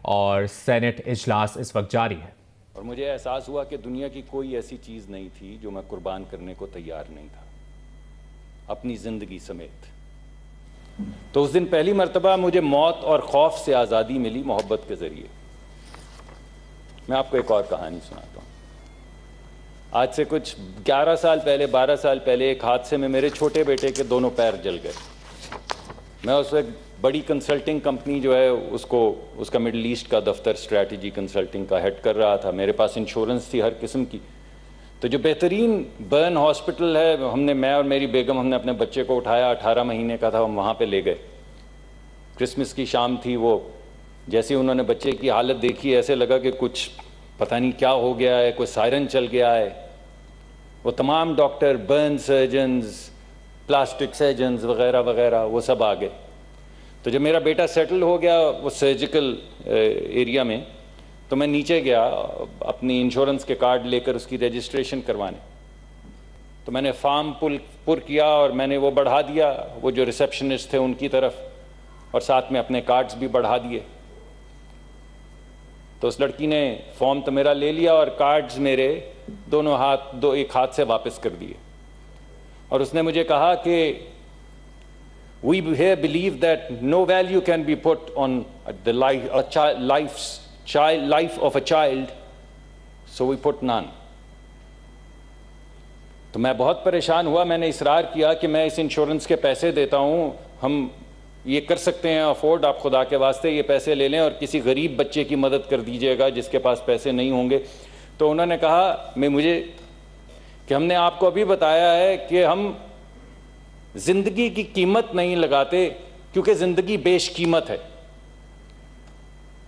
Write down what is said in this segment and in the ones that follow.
اور سینٹ اجلاس اس وقت جاری ہے۔ اور مجھے احساس ہوا کہ دنیا کی کوئی ایسی چیز نہیں تھی جو میں قربان کرنے کو تیار نہیں تھا، اپنی زندگی سمیت۔ تو اس دن پہلی مرتبہ مجھے موت اور خوف سے آزادی ملی محبت کے ذریعے۔ میں آپ کو ایک اور کہانی سناتا ہوں۔ آج سے کچھ 11 سال پہلے 12 سال پہلے ایک حادثے میں میرے چھوٹے بیٹے کے دونوں پیر جل گئے۔ میں اس وقت بڑی کنسلٹنگ کمپنی جو ہے اس کا مڈل ایسٹ کا دفتر اسٹریٹجی کنسلٹنگ کا ہیڈ کر رہا تھا۔ میرے پاس انشورنس تھی ہر قسم کی۔ تو جو بہترین برن ہاسپٹل ہے، میں اور میری بیگم ہم نے اپنے بچے کو اٹھایا، 18 مہینے کا تھا، ہم وہاں پہ لے گئے۔ کرسمس کی شام تھی، وہ جیسے انہوں نے بچے کی حالت دیکھی ایسے لگا کہ کچھ پتہ نہیں کیا ہو گیا ہے، کوئی سائرن چل گیا ہے۔ وہ تمام doctor, burn surgeons, plastic surgeons وغیرہ وغیرہ وہ سب آ گئے۔ تو جب میرا بیٹا سیٹل ہو گیا وہ سرجیکل ایریا میں، تو میں نیچے گیا اپنی انشورنس کے کارڈ لے کر اس کی رجسٹریشن کروانے۔ تو میں نے فارم پر کیا اور میں نے وہ بڑھا دیا وہ جو ریسیپشنسٹ تھے ان کی طرف، اور ساتھ میں اپنے کارڈز بھی بڑھا دیے۔ تو اس لڑکی نے فارم تو میرا لے لیا اور کارڈز میرے ایک ہاتھ سے واپس کر دیے، اور اس نے مجھے کہا کہ we here believe that no value can be put on the life of a child, so we put none. تو میں بہت پریشان ہوا، میں نے اصرار کیا کہ میں اس انشورنس کے پیسے دیتا ہوں، ہم یہ کر سکتے ہیں افورڈ، آپ خدا کے واسطے یہ پیسے لے لیں اور کسی غریب بچے کی مدد کر دیجئے گا جس کے پاس پیسے نہیں ہوں گے۔ تو انہوں نے کہا کہ ہم نے آپ کو ابھی بتایا ہے کہ ہم زندگی کی قیمت نہیں لگاتے کیونکہ زندگی بیش قیمت ہے،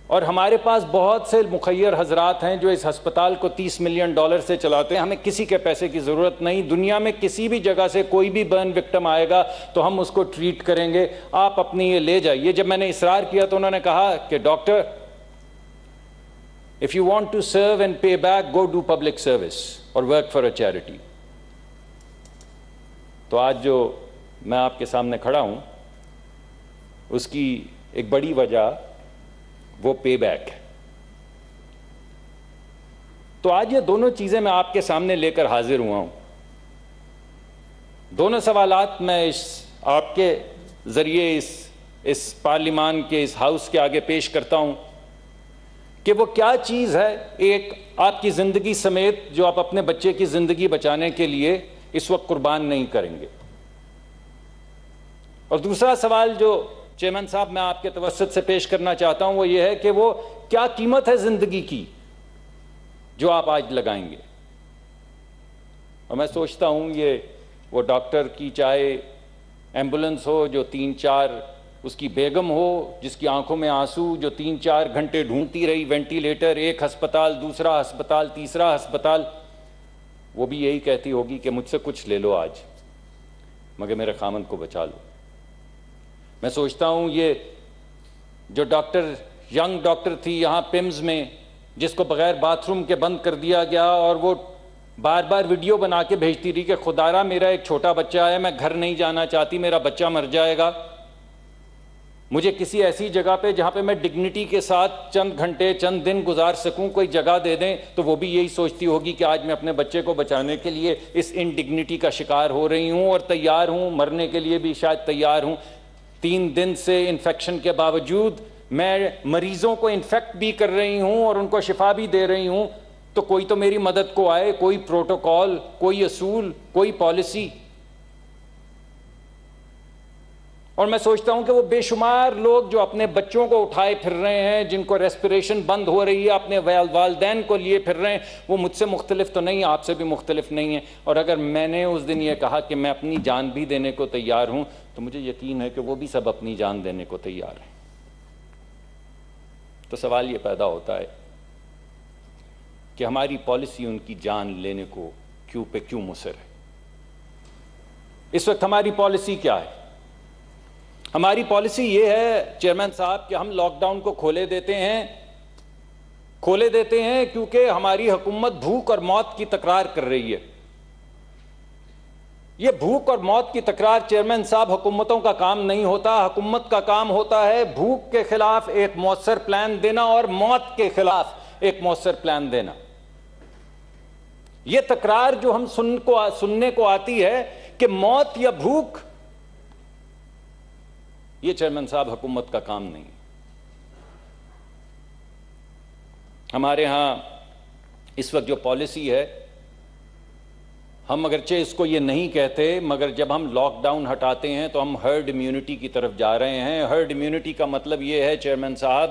اور ہمارے پاس بہت سے مخیر حضرات ہیں جو اس ہسپتال کو $30 ملین سے چلاتے ہیں، ہمیں کسی کے پیسے کی ضرورت نہیں، دنیا میں کسی بھی جگہ سے کوئی بھی برن وکٹم آئے گا تو ہم اس کو ٹریٹ کریں گے، آپ اپنی یہ لے جائیے۔ جب میں نے اصرار کیا تو انہوں نے کہا کہ doctor if you want to serve and pay back, go do public service or work for a charity۔ تو آج جو میں آپ کے سامنے کھڑا ہوں اس کی ایک بڑی وجہ وہ پے بیک ہے۔ تو آج یہ دونوں چیزیں میں آپ کے سامنے لے کر حاضر ہوا ہوں۔ دونوں سوالات میں آپ کے ذریعے اس پارلیمان کے اس ہاؤس کے آگے پیش کرتا ہوں کہ وہ کیا چیز ہے ایک آپ کی زندگی سمیت جو آپ اپنے بچے کی زندگی بچانے کے لیے اس وقت قربان نہیں کریں گے۔ اور دوسرا سوال جو چیئرمین صاحب میں آپ کے توسط سے پیش کرنا چاہتا ہوں وہ یہ ہے کہ وہ کیا قیمت ہے زندگی کی جو آپ آج لگائیں گے۔ اور میں سوچتا ہوں یہ وہ ڈاکٹر کی چاہے ایمبولنس ہو جو 3-4، اس کی بیگم ہو جس کی آنکھوں میں آنسو، جو 3-4 گھنٹے ڈھونڈتی رہی وینٹیلیٹر، ایک ہسپتال دوسرا ہسپتال تیسرا ہسپتال، وہ بھی یہی کہتی ہوگی کہ مجھ سے کچھ لے لو آج مگر میرے خامند کو بچا لو۔ میں سوچتا ہوں یہ جو ینگ ڈاکٹر تھی یہاں پیمز میں جس کو بغیر باتھ روم کے بند کر دیا گیا اور وہ بار بار ویڈیو بنا کے بھیجتی رہی کہ خدارا میرا ایک چھوٹا بچہ ہے، میں گھر نہیں جانا چاہتی، میرا بچہ مر جائے گا، مجھے کسی ایسی جگہ پہ جہاں پہ میں ڈگنیٹی کے ساتھ چند گھنٹے چند دن گزار سکوں کوئی جگہ دے دیں۔ تو وہ بھی یہی سوچتی ہوگی کہ آج میں اپنے بچے کو بچانے کے لیے اس انڈگنیٹی کا شکار ہو رہی ہوں اور تیار ہوں، مرنے کے لیے بھی شاید تیار ہوں۔ 3 دن سے انفیکشن کے باوجود میں مریضوں کو انفیکٹ بھی کر رہی ہوں اور ان کو شفا بھی دے رہی ہوں، تو کوئی تو میری مدد کو آئے، کوئی پروٹوکول، کوئی اصول، کوئی پالیسی۔ اور میں سوچتا ہوں کہ وہ بے شمار لوگ جو اپنے بچوں کو اٹھائے پھر رہے ہیں، جن کو ریسپریشن بند ہو رہی ہے، اپنے والدین کو لیے پھر رہے ہیں، وہ مجھ سے مختلف تو نہیں، آپ سے بھی مختلف نہیں ہیں۔ اور اگر میں نے اس دن یہ کہا کہ میں اپنی جان بھی دینے کو تیار ہوں تو مجھے یقین ہے کہ وہ بھی سب اپنی جان دینے کو تیار ہیں۔ تو سوال یہ پیدا ہوتا ہے کہ ہماری پالیسی ان کی جان لینے کو کیوں مصر ہے؟ اس وقت ہماری پالیسی کیا ہے؟ ہماری پالیسی یہ ہے چیئرمین صاحب کہ ہم لاک ڈاؤن کو کھولے دیتے ہیں کیونکہ ہماری حکومت بھوک اور موت کی تکرار کر رہی ہے۔ یہ بھوک اور موت کی تکرار چیئرمین صاحب حکومتوں کا کام نہیں ہوتا. حکومت کا کام ہوتا ہے بھوک کے خلاف ایک مؤثر پلان دینا اور موت کے خلاف ایک مؤثر پلان دینا. یہ تکرار جو ہم سننے کو آتی ہے کہ موت یا بھوک، یہ چیئرمین صاحب حکومت کا کام نہیں. ہمارے ہاں اس وقت جو پالیسی ہے، ہم اگرچہ اس کو یہ نہیں کہتے، مگر جب ہم لاک ڈاؤن ہٹاتے ہیں تو ہم ہرڈ امیونٹی کی طرف جا رہے ہیں. ہرڈ امیونٹی کا مطلب یہ ہے چیئرمین صاحب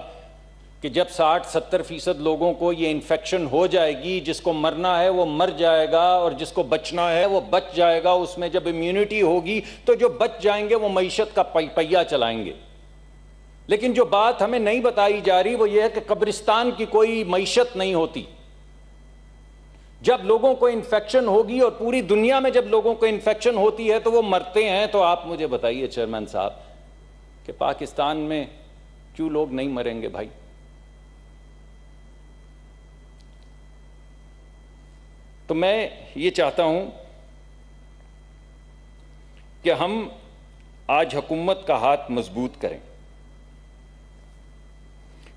کہ جب 60-70% لوگوں کو یہ انفیکشن ہو جائے گی، جس کو مرنا ہے وہ مر جائے گا اور جس کو بچنا ہے وہ بچ جائے گا. اس میں جب امیونٹی ہوگی تو جو بچ جائیں گے وہ معیشت کا پہیہ چلائیں گے. لیکن جو بات ہمیں نہیں بتائی جا رہی وہ یہ ہے کہ قبرستان کی کوئی معیشت نہیں ہوتی. جب لوگوں کو انفیکشن ہوگی اور پوری دنیا میں جب لوگوں کو انفیکشن ہوتی ہے تو وہ مرتے ہیں. تو آپ مجھے بتائیے چیئرمین صاحب کہ پاکستان میں کیوں لوگ نہیں مریں گے بھائی؟ تو میں یہ چاہتا ہوں کہ ہم آج حکومت کا ہاتھ مضبوط کریں.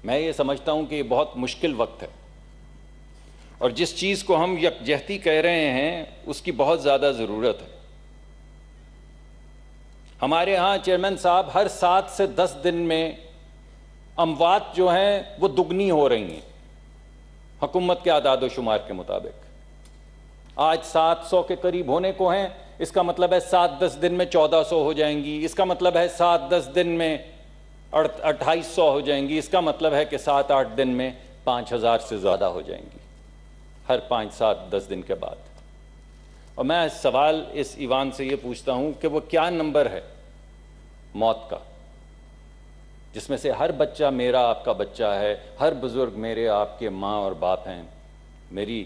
میں یہ سمجھتا ہوں کہ یہ بہت مشکل وقت ہے اور جس چیز کو ہم یکجہتی کہہ رہے ہیں اس کی بہت زیادہ ضرورت ہے. ہمارے ہاں چیئرمین صاحب ہر 7 سے 10 دن میں اموات جو ہیں وہ دگنی ہو رہی ہیں حکومت کے اعداد و شمار کے مطابق. آج 700 کے قریب ہونے کو ہیں، اس کا مطلب ہے 7-10 دن میں 1400 ہو جائیں گی. اس کا مطلب ہے 7-10 دن میں 2800 ہو جائیں گی. اس کا مطلب ہے کہ 7-8 دن میں 5000 سے زیادہ ہو جائیں گی ہر 5-7-10 دن کے بعد. اور میں سوال اس ایوان سے یہ پوچھتا ہوں کہ وہ کیا نمبر ہے موت کا جس میں سے ہر بچہ میرا آپ کا بچہ ہے، ہر بزرگ میرے آپ کے ماں اور باپ ہیں، میری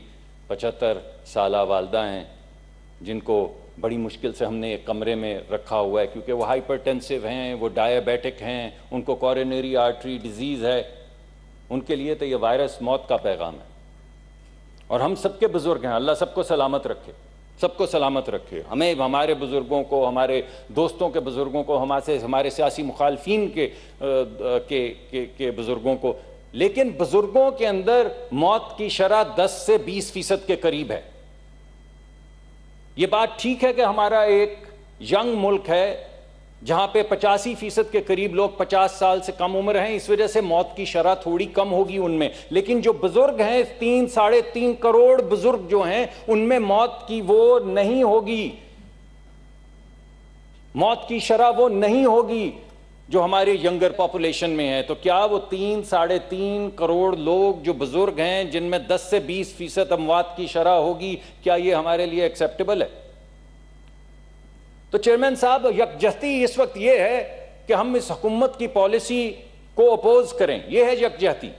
75 سالہ والدہ ہیں جن کو بڑی مشکل سے ہم نے ایک کمرے میں رکھا ہوا ہے کیونکہ وہ ہائپر ٹینسو ہیں، وہ ڈائیبیٹک ہیں، ان کو کورونری آرٹری ڈیزیز ہے. ان کے لیے تو یہ وائرس موت کا پیغام ہے. اور ہم سب کے بزرگ ہیں، اللہ سب کو سلامت رکھے، سب کو سلامت رکھے. ہمیں ہمارے بزرگوں کو، ہمارے دوستوں کے بزرگوں کو، ہمارے سیاسی مخالفین کے بزرگوں کو. لیکن بزرگوں کے اندر موت کی شرح 10 سے 20% کے قریب ہے. یہ بات ٹھیک ہے کہ ہمارا ایک ینگ ملک ہے جہاں پہ 85% کے قریب لوگ 50 سال سے کم عمر ہیں، اس وجہ سے موت کی شرح تھوڑی کم ہوگی ان میں. لیکن جو بزرگ ہیں 3-3.5 کروڑ بزرگ جو ہیں ان میں موت کی وہ نہیں ہوگی، موت کی شرح وہ نہیں ہوگی جو ہمارے ینگر پاپولیشن میں ہے. تو کیا وہ 3-3.5 کروڑ لوگ جو بزرگ ہیں جن میں 10 سے 20% اموات کی شرح ہوگی، کیا یہ ہمارے لیے ایکسیپٹیبل ہے؟ تو چیئرمین صاحب یکجہتی اس وقت یہ ہے کہ ہم اس حکومت کی پالیسی کو اپوز کریں. یہ ہے یکجہتی.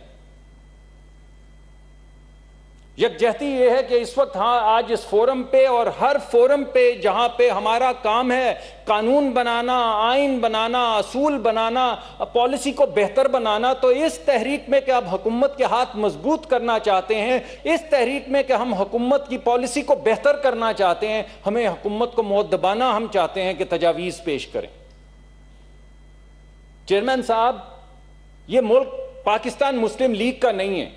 یکجہتی یہ ہے کہ اس وقت ہاں آج اس فورم پہ اور ہر فورم پہ جہاں پہ ہمارا کام ہے قانون بنانا، آئین بنانا، اصول بنانا، پالیسی کو بہتر بنانا، تو اس تحریک میں کہ آپ حکومت کے ہاتھ مضبوط کرنا چاہتے ہیں، اس تحریک میں کہ ہم حکومت کی پالیسی کو بہتر کرنا چاہتے ہیں، ہمیں حکومت کو مؤدبانہ ہم چاہتے ہیں کہ تجاویز پیش کریں. چیئرمین صاحب یہ ملک پاکستان مسلم لیگ کا نہیں ہے،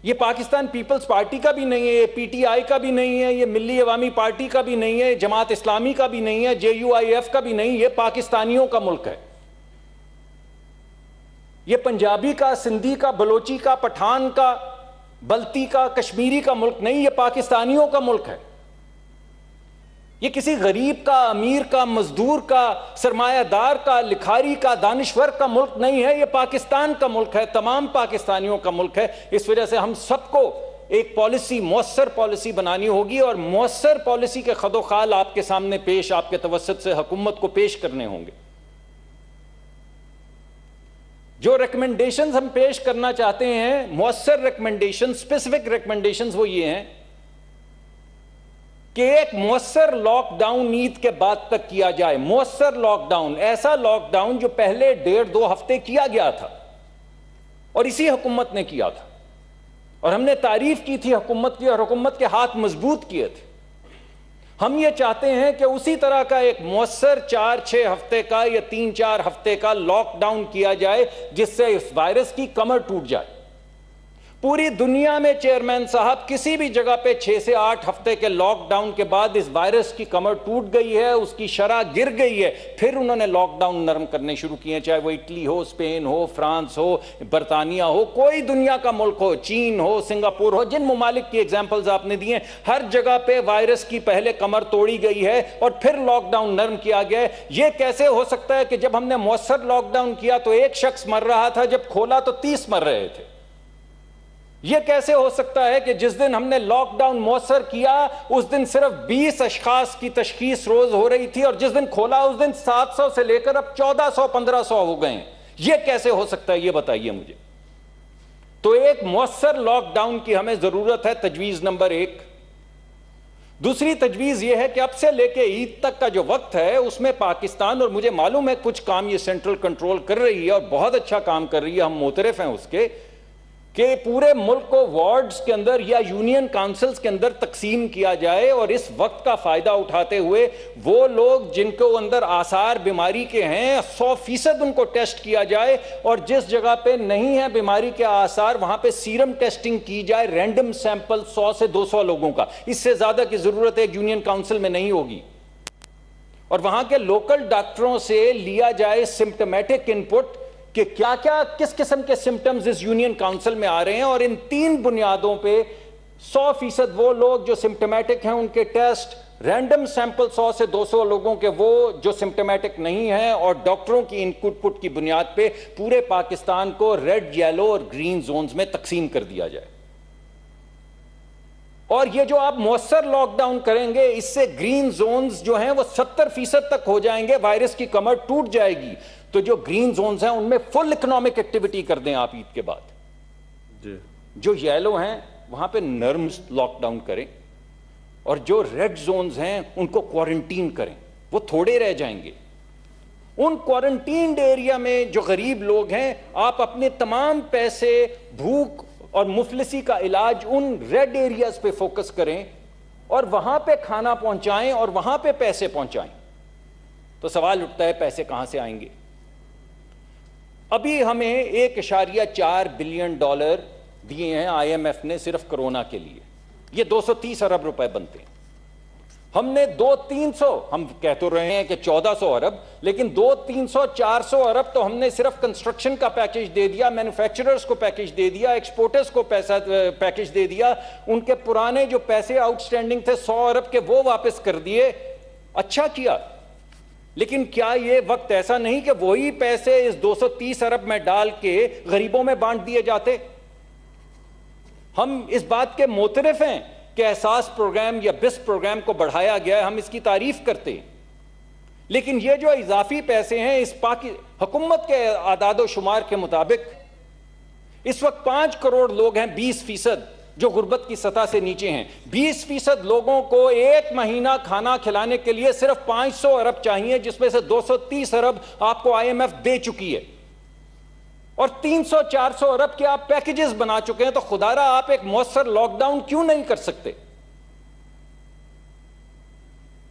یہ پاکستان پیپلز پارٹی کا بھی نہیں ہے، یہ پی ٹی آئی کا بھی نہیں ہے، یہ ملی عوامی پارٹی کا بھی نہیں ہے، جماعت اسلامی کا بھی نہیں ہے، JUIF کا بھی نہیں. یہ پاکستانیوں کا ملک ہے. یہ پنجابی کا، سندھی کا، بلوچی کا، پٹھان کا، بلتی کا، کشمیری کا ملک نہیں، یہ پاکستانیوں کا ملک ہے. یہ کسی غریب کا، امیر کا، مزدور کا، سرمایہ دار کا، لکھاری کا، دانشور کا ملک نہیں ہے، یہ پاکستان کا ملک ہے، تمام پاکستانیوں کا ملک ہے. اس وجہ سے ہم سب کو ایک پالیسی، مؤثر پالیسی بنانی ہوگی اور مؤثر پالیسی کے خد و خال آپ کے سامنے پیش، آپ کے توسط سے حکومت کو پیش کرنے ہوں گے. جو ریکمنڈیشنز ہم پیش کرنا چاہتے ہیں، مؤثر ریکمنڈیشن، اسپیسیفک ریکمنڈیشنز وہ یہ ہیں کہ ایک مؤثر لاک ڈاؤن عید کے بعد تک کیا جائے. مؤثر لاک ڈاؤن، ایسا لاک ڈاؤن جو پہلے 1.5-2 ہفتے کیا گیا تھا اور اسی حکومت نے کیا تھا اور ہم نے تعریف کی تھی حکومت کی اور حکومت کے ہاتھ مضبوط کیے تھے. ہم یہ چاہتے ہیں کہ اسی طرح کا ایک مؤثر 4-6 ہفتے کا یا 3-4 ہفتے کا لاک ڈاؤن کیا جائے جس سے اس وائرس کی کمر ٹوٹ جائے. پوری دنیا میں چیئرمین صاحب کسی بھی جگہ پہ 6 سے 8 ہفتے کے لاک ڈاؤن کے بعد اس وائرس کی کمر ٹوٹ گئی ہے, اس کی شرح گر گئی ہے, پھر انہوں نے لاک ڈاؤن نرم کرنے شروع کیے, چاہے وہ اٹلی ہو, اسپین ہو, فرانس ہو, برطانیہ ہو, کوئی دنیا کا ملک ہو, چین ہو, سنگاپور ہو, جن ممالک کی ایگزامپلز آپ نے دی ہیں, ہر جگہ پہ وائرس کی پہلے کمر توڑی گئی ہے اور پھر لاک ڈاؤن نرم کیا گیا ہے. یہ کیسے ہو سکتا ہے کہ جب ہم نے مؤثر لاک ڈاؤن کیا تو 1 شخص مر رہا تھا, جب کھولا تو 30 مر رہے تھے؟ یہ کیسے ہو سکتا ہے کہ جس دن ہم نے لاک ڈاؤن مؤثر کیا اس دن صرف 20 اشخاص کی تشخیص روز ہو رہی تھی اور جس دن کھولا اس دن 700 سے لے کر اب 1400-1500 ہو گئے ہیں؟ یہ کیسے ہو سکتا ہے یہ بتائیے مجھے. تو ایک مؤثر لاک ڈاؤن کی ہمیں ضرورت ہے, تجویز نمبر 1. دوسری تجویز یہ ہے کہ اب سے لے کے عید تک کا جو وقت ہے اس میں پاکستان, اور مجھے معلوم ہے کچھ کام یہ سینٹرل کنٹرول کر رہی ہے اور بہت اچھا کام کر رہی ہے, ہم معترف ہیں اس کے, کہ پورے ملک کو وارڈز کے اندر یا یونین کاؤنسلز کے اندر تقسیم کیا جائے اور اس وقت کا فائدہ اٹھاتے ہوئے وہ لوگ جن کو اندر آثار بیماری کے ہیں 100% ان کو ٹیسٹ کیا جائے, اور جس جگہ پہ نہیں ہے بیماری کے آثار وہاں پہ سیرم ٹیسٹنگ کی جائے, رینڈم سیمپل 100 سے 200 لوگوں کا. اس سے زیادہ کی ضرورت ایک یونین کاؤنسل میں نہیں ہوگی. اور وہاں کے لوکل ڈاکٹروں سے لیا جائے سمپٹمیٹک انپٹ کہ کیا کیا کس قسم کے سمپٹمز اس یونین کاؤنسل میں آ رہے ہیں, اور ان 3 بنیادوں پہ 100% وہ لوگ جو سمپٹمیٹک ہیں ان کے ٹیسٹ, رینڈم سیمپل 100 سے 200 لوگوں کے وہ جو سمپٹمیٹک نہیں ہیں, اور ڈاکٹروں کی انپٹ پٹ کی بنیاد پہ پورے پاکستان کو ریڈ, یلو اور گرین زونز میں تقسیم کر دیا جائے. اور یہ جو آپ مؤثر لاک ڈاؤن کریں گے اس سے گرین زونز جو ہیں وہ 70% تک ہو جائیں گے, وائرس کی کمر ٹوٹ جائے گی. تو جو گرین زونز ہیں ان میں فل اکنامک ایکٹیویٹی کر دیں آپ عید کے بعد. جو یلو ہیں وہاں پہ نرم لاک ڈاؤن کریں, اور جو ریڈ زونز ہیں ان کو کوارنٹین کریں, وہ تھوڑے رہ جائیں گے. ان کوارنٹینڈ ایریا میں جو غریب لوگ ہیں آپ اپنے تمام پیسے بھوک اور مفلسی کا علاج ان ریڈ ایریاز پہ فوکس کریں اور وہاں پہ کھانا پہنچائیں اور وہاں پہ پیسے پہنچائیں. تو سوال اٹھتا ہے پیسے کہاں سے آئیں گے؟ ابھی ہمیں $1.4 بلین دیے ہیں آئی ایم ایف نے صرف کرونا کے لیے, یہ 230 ارب روپے بنتے ہیں. ہم نے 200-300, ہم کہہ تو رہے ہیں کہ 1400 ارب, لیکن 200-300-400 ارب تو ہم نے صرف کنسٹرکشن کا پیکیج دے دیا, مینوفیکچررز کو پیکیج دے دیا, ایکسپورٹرز کو پیکیج دے دیا, ان کے پرانے جو پیسے آؤٹ سٹینڈنگ تھے 100 ارب کے وہ واپس کر دیے. اچھا کیا, لیکن کیا یہ وقت ایسا نہیں کہ وہی پیسے اس 230 ارب میں ڈال کے غریبوں میں بانٹ دیے جاتے؟ ہم اس بات کے معترف ہیں کہ احساس پروگرام یا بس پروگرام کو بڑھایا گیا ہے, ہم اس کی تعریف کرتے ہیں, لیکن یہ جو اضافی پیسے ہیں اس حکومت کے اعداد و شمار کے مطابق اس وقت 5 کروڑ لوگ ہیں, 20% جو غربت کی سطح سے نیچے ہیں. 20% لوگوں کو 1 مہینہ کھانا کھلانے کے لیے صرف 500 ارب چاہیے, جس میں سے 230 ارب آپ کو آئی ایم ایف دے چکی ہے, اور 300-400 ارب کے آپ پیکیجز بنا چکے ہیں. تو خدا را آپ ایک مؤثر لاک ڈاؤن کیوں نہیں کر سکتے؟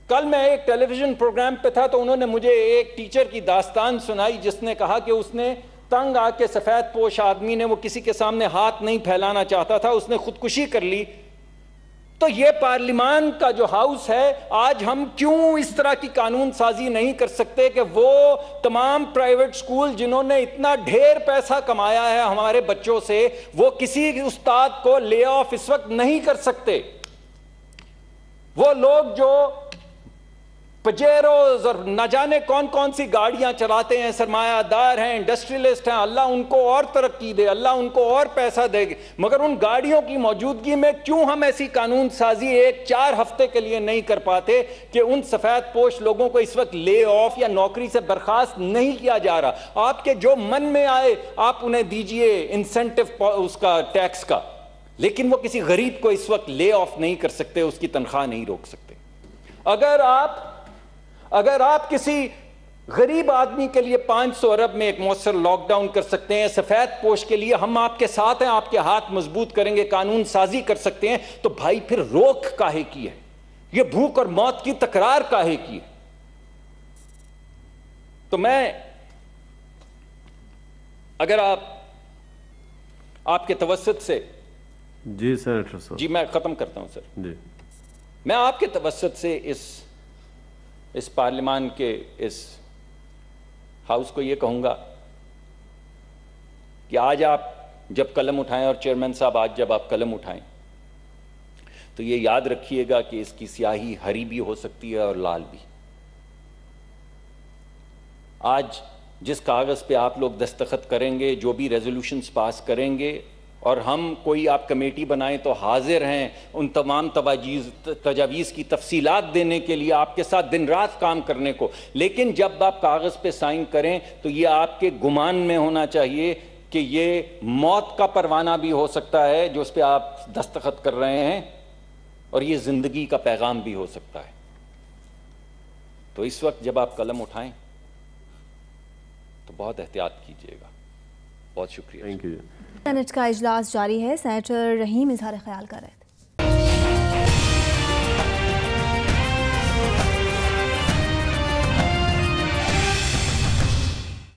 کل میں ایک ٹیلی ویژن پروگرام پہ تھا تو انہوں نے مجھے ایک ٹیچر کی داستان سنائی جس نے کہا کہ اس نے تنگ آ کے سفید پوش آدمی نے, وہ کسی کے سامنے ہاتھ نہیں پھیلانا چاہتا تھا, اس نے خودکشی کر لی. تو یہ پارلیمان کا جو ہاؤس ہے, آج ہم کیوں اس طرح کی قانون سازی نہیں کر سکتے کہ وہ تمام پرائیویٹ سکول جنہوں نے اتنا ڈھیر پیسہ کمایا ہے ہمارے بچوں سے, وہ کسی استاد کو لے آف اس وقت نہیں کر سکتے. وہ لوگ جو پجیروز اور نہ جانے کون کون سی گاڑیاں چلاتے ہیں, سرمایہ دار ہیں, انڈسٹریلسٹ ہیں, اللہ ان کو اور ترقی دے, اللہ ان کو اور پیسہ دے گے, مگر ان گاڑیوں کی موجودگی میں کیوں ہم ایسی قانون سازی 1-4 ہفتے کے لیے نہیں کر پاتے کہ ان سفید پوش لوگوں کو اس وقت لے آف یا نوکری سے برخاست نہیں کیا جا رہا. آپ کے جو من میں آئے آپ انہیں دیجئے انسینٹیو اس کا ٹیکس کا, لیکن وہ کسی غریب کو اس وقت لے آف نہیں کر سکتے, اس کی تنخواہ نہیں روک سکتے. اگر آپ کسی غریب آدمی کے لیے 500 ارب میں ایک مؤثر لاک ڈاؤن کر سکتے ہیں, سفید پوش کے لیے ہم آپ کے ساتھ ہیں, آپ کے ہاتھ مضبوط کریں گے, قانون سازی کر سکتے ہیں, تو بھائی پھر روک کاہے کی ہے؟ یہ بھوک اور موت کی تکرار کاہے کی ہے؟ تو میں اگر آپ کے توسط سے جی سینیٹر صاحب، جی میں ختم کرتا ہوں سر، جی میں آپ کے توسط سے اس پارلیمان کے اس ہاؤس کو یہ کہوں گا کہ آج آپ جب قلم اٹھائیں، اور چیئرمین صاحب آج جب آپ قلم اٹھائیں، تو یہ یاد رکھیے گا کہ اس کی سیاہی ہری بھی ہو سکتی ہے اور لال بھی۔ آج جس کاغذ پہ آپ لوگ دستخط کریں گے، جو بھی ریزولوشنز پاس کریں گے، اور ہم کوئی آپ کمیٹی بنائیں تو حاضر ہیں ان تمام تجاویز کی تفصیلات دینے کے لیے، آپ کے ساتھ دن رات کام کرنے کو، لیکن جب آپ کاغذ پہ سائن کریں تو یہ آپ کے گمان میں ہونا چاہیے کہ یہ موت کا پروانہ بھی ہو سکتا ہے جو اس پہ آپ دستخط کر رہے ہیں، اور یہ زندگی کا پیغام بھی ہو سکتا ہے۔ تو اس وقت جب آپ قلم اٹھائیں تو بہت احتیاط کیجیے گا۔ بہت شکریہ۔ Thank you. سینٹ کا اجلاس جاری ہے، سینیٹر رحیم اظہار خیال کر رہے تھے۔